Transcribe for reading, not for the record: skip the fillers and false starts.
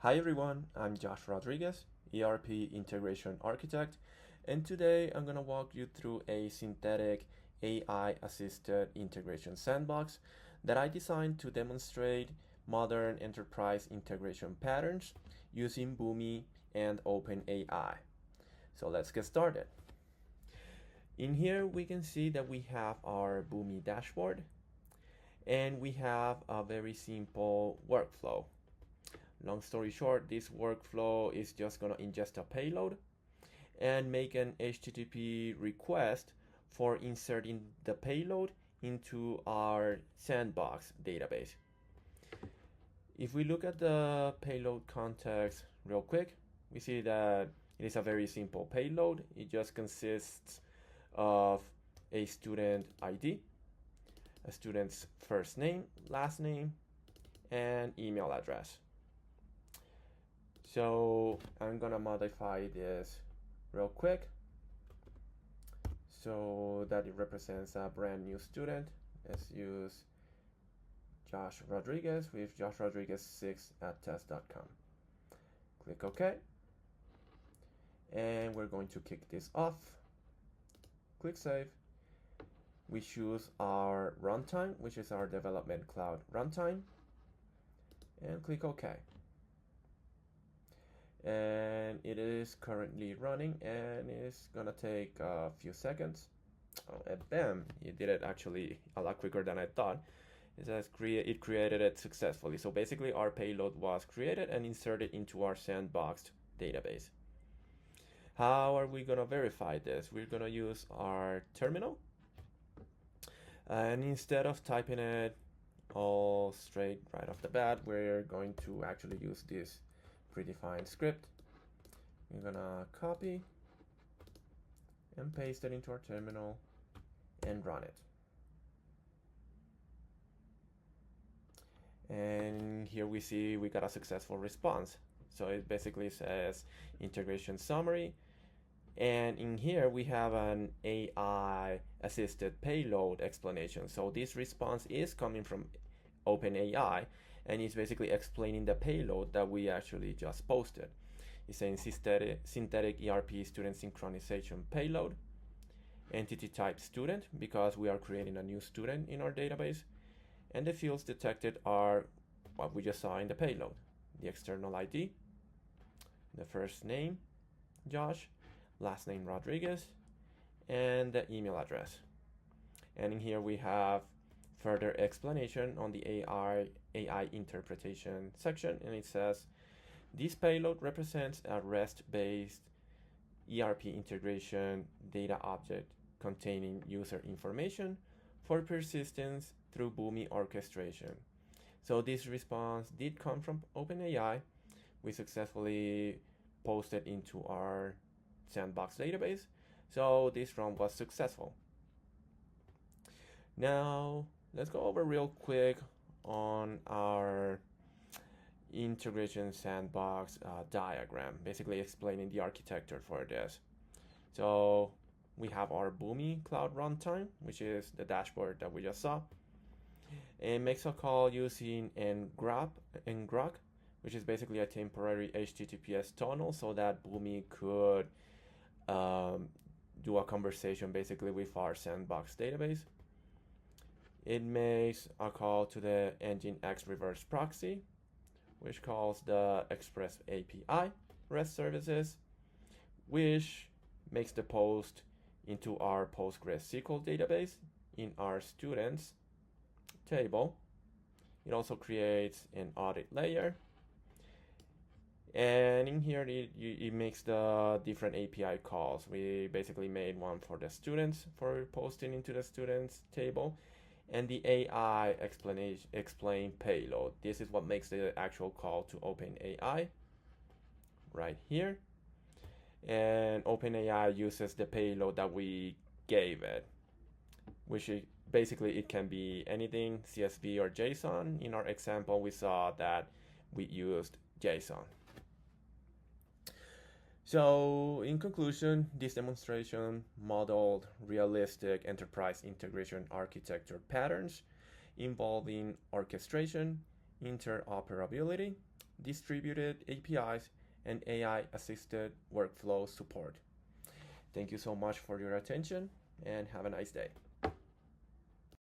Hi everyone, I'm Josh Rodriguez, ERP Integration Architect, and today I'm going to walk you through a synthetic AI-assisted integration sandbox that I designed to demonstrate modern enterprise integration patterns using Boomi and OpenAI. So let's get started. In here we can see that we have our Boomi dashboard and we have a very simple workflow. Long story short, this workflow is just going to ingest a payload and make an HTTP request for inserting the payload into our sandbox database. If we look at the payload context real quick, we see that it is a very simple payload. It just consists of a student ID, a student's first name, last name, and email address. So I'm gonna modify this real quick so that it represents a brand new student. Let's use Josh Rodriguez with joshrodriguez6@test.com. Click OK. And we're going to kick this off. Click Save. We choose our runtime, which is our development cloud runtime, and click OK. And it is currently running and it's gonna take a few seconds. Oh, and bam, it did it actually a lot quicker than I thought. It says it created it successfully. So basically our payload was created and inserted into our sandboxed database. How are we gonna verify this? We're gonna use our terminal, and instead of typing it all straight right off the bat, we're going to actually use this predefined script. We're gonna copy and paste it into our terminal and run it. And here we see we got a successful response. So it basically says integration summary. And in here we have an AI assisted payload explanation. So this response is coming from OpenAI and it's basically explaining the payload that we actually just posted. It's saying synthetic ERP student synchronization payload, entity type student, because we are creating a new student in our database, and the fields detected are what we just saw in the payload: the external ID, the first name, Josh, last name Rodriguez, and the email address. And in here we have further explanation on the AI interpretation section, and it says this payload represents a REST-based ERP integration data object containing user information for persistence through Boomi orchestration. So this response did come from OpenAI. We successfully posted into our sandbox database. So this run was successful. Now let's go over real quick on our integration sandbox diagram, basically explaining the architecture for this. So we have our Boomi cloud runtime, which is the dashboard that we just saw. It makes a call using ngrok, which is basically a temporary HTTPS tunnel so that Boomi could do a conversation basically with our sandbox database. It makes a call to the Nginx reverse proxy, which calls the Express API REST services, which makes the post into our PostgreSQL database in our students table. It also creates an audit layer. And in here, it makes the different API calls. We basically made one for the students for posting into the students table, and the AI explain payload. This is what makes the actual call to OpenAI right here. And OpenAI uses the payload that we gave it, which basically it can be anything, CSV or JSON. In our example, we saw that we used JSON. So in conclusion, this demonstration modeled realistic enterprise integration architecture patterns involving orchestration, interoperability, distributed APIs, and AI-assisted workflow support. Thank you so much for your attention and have a nice day.